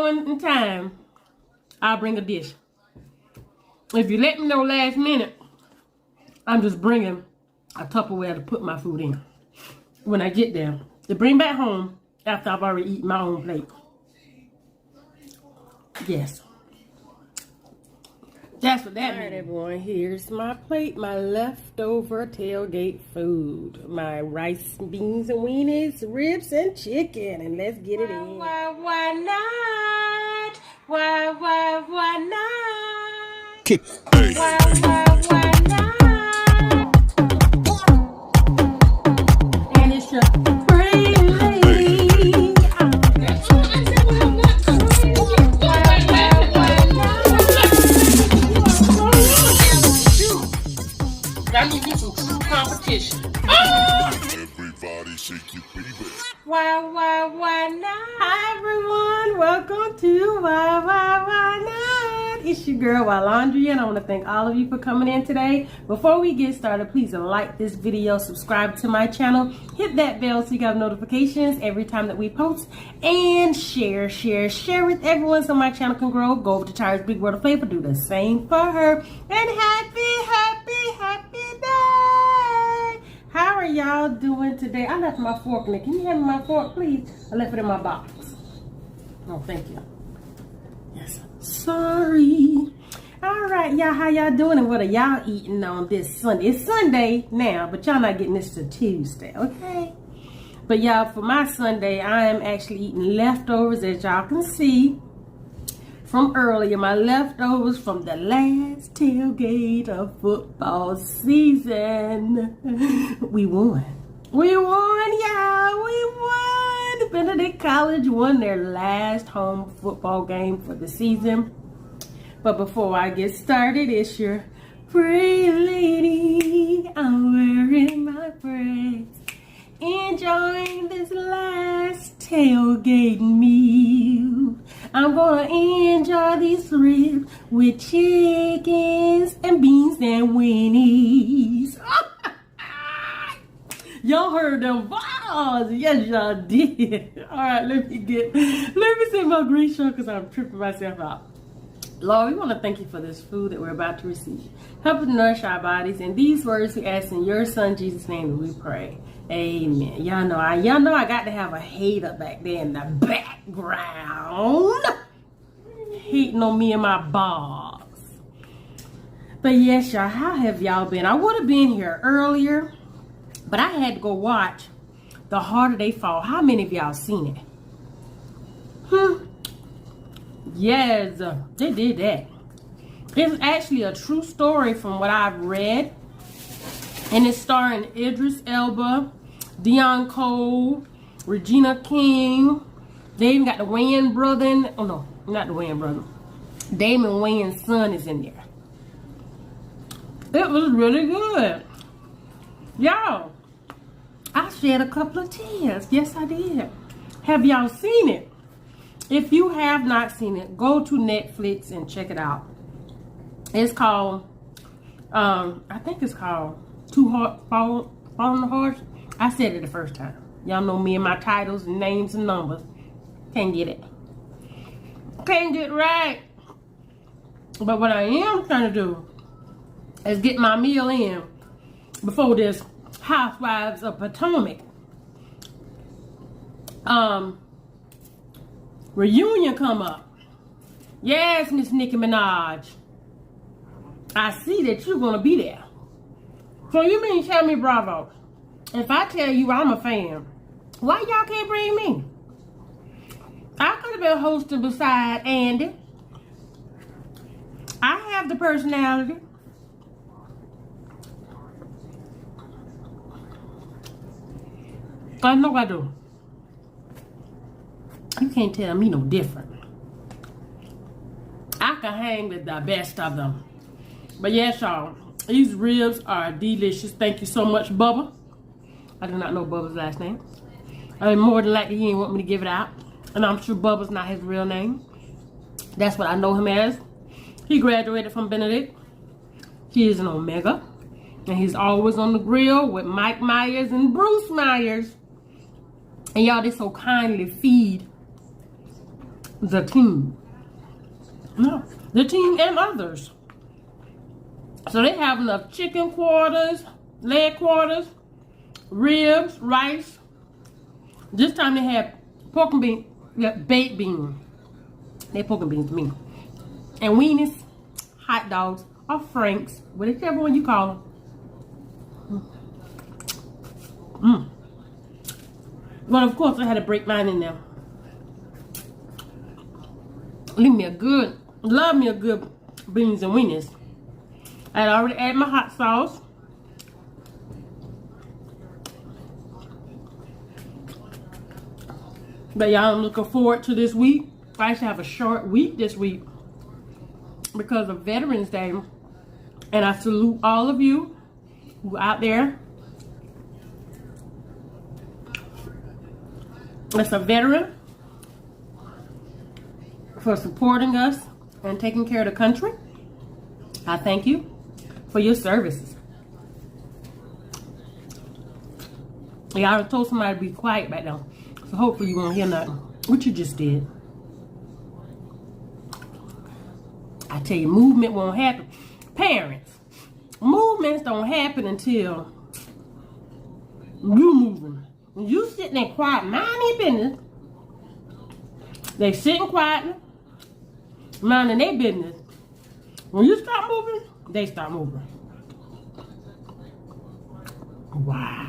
point in time, I'll bring a dish. If you let me know last minute, I'm just bringing a Tupperware to put my food in when I get there. To bring back home after I've already eaten my own plate. Yes. That's what that means. Alright, everyone, here's my plate, my leftover tailgate food. My rice, beans, and weenies, ribs, and chicken. And let's get it in. Why not? Why not? Kick. Why not? And it's your pretty lady. I need some true competition. Everybody shake your baby. Why not? Hi everyone, welcome to Why Not? It's your girl Wylondria, and I want to thank all of you for coming in today. Before we get started, please like this video, subscribe to my channel, hit that bell so you have notifications every time that we post, and share with everyone so my channel can grow. Go over to Tyra's Big World of Flavor, do the same for her, and happy day! How are y'all doing today? I left my fork in it. Can you hand me my fork, please? I left it in my box. Oh, thank you. Yes. Sorry. All right, y'all. How y'all doing? And what are y'all eating on this Sunday? It's Sunday now, but y'all not getting this till Tuesday, okay? But y'all, for my Sunday, I am actually eating leftovers, as y'all can see from earlier. My leftovers from the last tailgate of football season. We won. We won, y'all. We won. Benedict College won their last home football game for the season. But before I get started, it's your pretty lady. I'm wearing my dress, enjoying this last tailgate meal. I'm gonna enjoy these ribs with chickens and beans and weenies. Y'all heard them balls. Yes, y'all did. All right, let me say my green shirt because I'm tripping myself out. Lord, we want to thank you for this food that we're about to receive. Help us nourish our bodies. And these words we ask in your son Jesus' name that we pray. Amen. Y'all know I got to have a hater back there in the background hating on me and my boss. But yes, y'all, how have y'all been? I would have been here earlier, but I had to go watch The Harder They Fall. How many of y'all seen it? Yes, they did that. It's actually a true story from what I've read. And it's starring Idris Elba, Dion Cole, Regina King. They even got the Wayans brother. Oh no, not the Wayans brother. Damon Wayans' son is in there. It was really good. Y'all, I shed a couple of tears. Yes, I did. Have y'all seen it? If you have not seen it, go to Netflix and check it out. It's called, I think it's called Too Hard Falling the Horse. I said it the first time. Y'all know me and my titles and names and numbers. Can't get it. Can't get it right. But what I am trying to do is get my meal in before this Housewives of Potomac reunion come up. Yes, Miss Nicki Minaj. I see that you're gonna be there. So you mean tell me bravo? If I tell you I'm a fan, why y'all can't bring me? I could have been hosting beside Andy. I have the personality. I know I do. You can't tell me no different. I can hang with the best of them. But yes, y'all, these ribs are delicious. Thank you so much, Bubba. I do not know Bubba's last name. I mean, more than likely he ain't want me to give it out. And I'm sure Bubba's not his real name. That's what I know him as. He graduated from Benedict. He is an Omega. And he's always on the grill with Mike Myers and Bruce Myers. And y'all, they so kindly feed the team. No, the team and others. So they have enough chicken quarters, leg quarters, ribs, rice. This time they had pork and beans, baked beans. They pork and beans to me. And weenies, hot dogs, or franks, whichever one you call them. But of course I had to break mine in there. Love me a good beans and weenies. I had already added my hot sauce. But y'all, I'm looking forward to this week. I should have a short week this week because of Veterans Day. And I salute all of you who out there as a veteran for supporting us and taking care of the country. I thank you for your services. Y'all told somebody to be quiet back now, so hopefully you won't hear nothing. What you just did. I tell you, movement won't happen. Parents, movements don't happen until you moving. When you sitting there quiet, mind your business. They sitting quietly, minding their business. When you start moving, they start moving. Wow.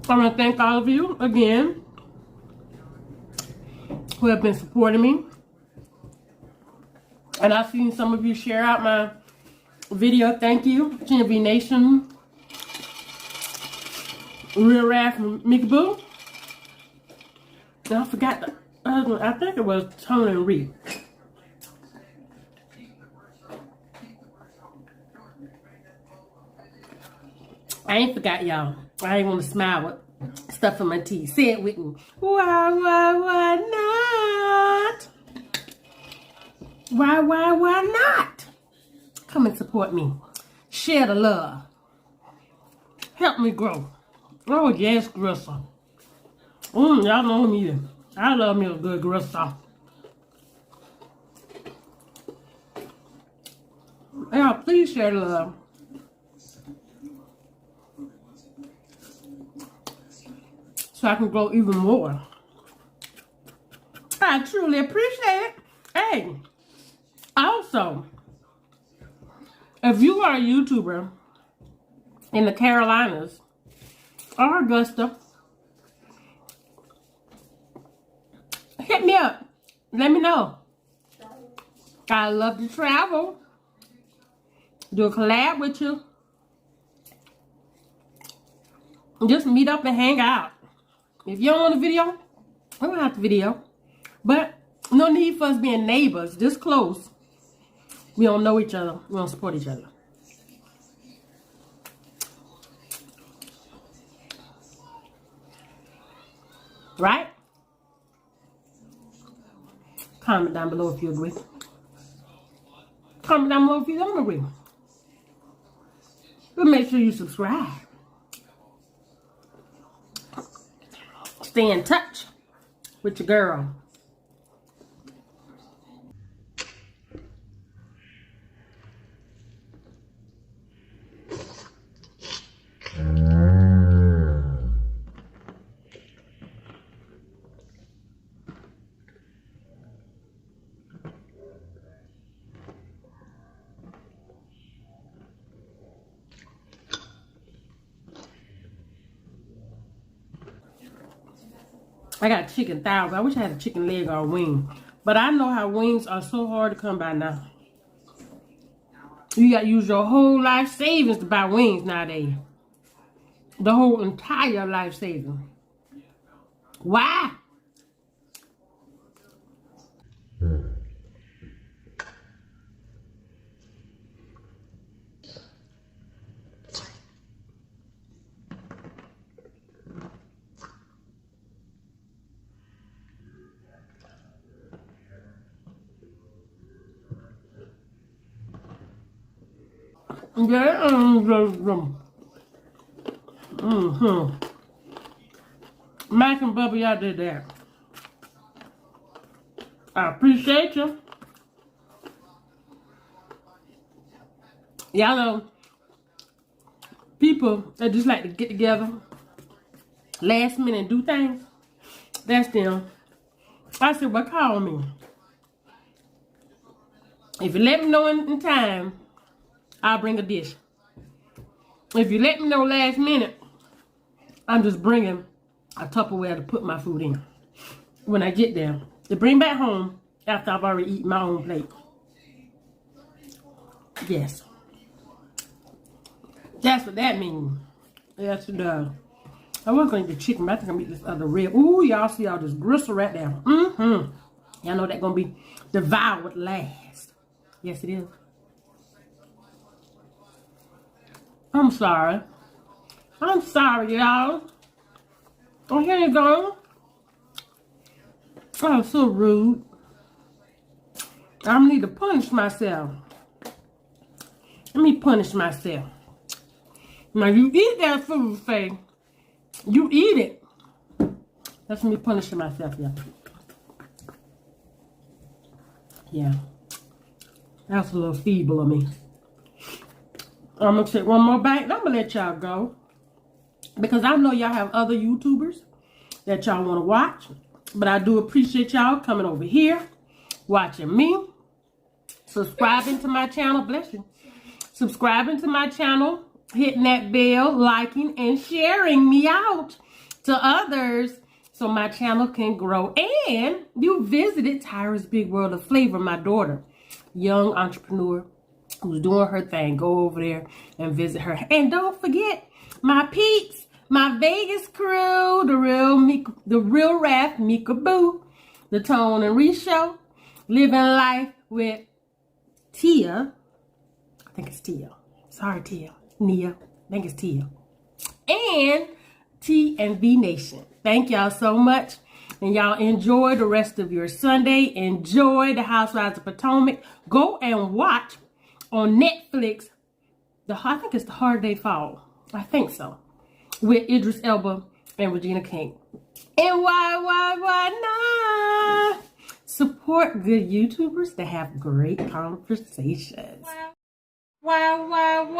I want to thank all of you again who have been supporting me. And I've seen some of you share out my video. Thank you, GNV Nation, Real Rap from Mickey Boo. And I forgot the husband. I think it was Tony and Reed. I ain't forgot y'all. I ain't want to smile with stuff in my teeth. Say it with me. Why not? Why not? Come and support me. Share the love. Help me grow. Oh, yes, Gristle. Y'all know me. I love me a good Gristle. Yeah, please share the love. So I can grow even more. I truly appreciate it. Hey, also, if you are a YouTuber in the Carolinas or Augusta, hit me up. Let me know. I love to travel. Do a collab with you. Just meet up and hang out. If you don't want a video, I don't have the video. But no need for us being neighbors, this close. We don't know each other. We don't support each other. Right? Comment down below if you agree. Comment down below if you don't agree. But make sure you subscribe. Stay in touch with your girl. I got chicken thighs. I wish I had a chicken leg or a wing. But I know how wings are so hard to come by now. You got to use your whole life savings to buy wings nowadays. The whole entire life savings. Why? Yeah, Mac and Bubba, y'all did that. I appreciate you. Y'all know people that just like to get together last minute and do things. That's them. I said, well, call me. If you let me know in time, I'll bring a dish. If you let me know last minute, I'm just bringing a Tupperware to put my food in. When I get there, to bring back home after I've already eaten my own plate. Yes. That's what that means. Yes, it does. I was going to eat the chicken, but I think I'm going to eat this other rib. Ooh, y'all see all this gristle right there. Y'all know that's going to be devoured last. Yes, it is. I'm sorry. I'm sorry, y'all. Oh, here you go. Oh, so rude. I need to punish myself. Let me punish myself. Now, you eat that food, Faye. You eat it. That's me punishing myself, yeah. Yeah. That's a little feeble of me. I'm going to take one more bite and I'm going to let y'all go. Because I know y'all have other YouTubers that y'all want to watch. But I do appreciate y'all coming over here, watching me, subscribing to my channel. Bless you. Subscribing to my channel, hitting that bell, liking, and sharing me out to others so my channel can grow. And you visited Tyra's Big World of Flavor, my daughter, young entrepreneur who's doing her thing. Go over there and visit her. And don't forget my peeps, my Vegas crew, the real Raph, Mika Boo, the Tone and Reese Show, Living Life with Tia. I think it's Tia. Sorry, Tia. Nia. I think it's Tia. And T and V Nation. Thank y'all so much. And y'all enjoy the rest of your Sunday. Enjoy the Housewives of Potomac. Go and watch on Netflix. I think it's The Hard Day Fall. I think so. With Idris Elba and Regina King. And why not? Support good YouTubers that have great conversations. Why not?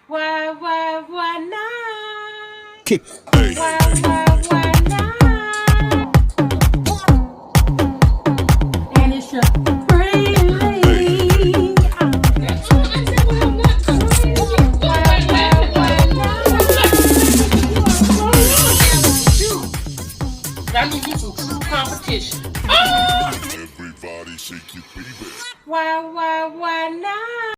Why not? Kick. Why not? And it's your pretty lady. I need you some true competition. Everybody shake your baby. Why not?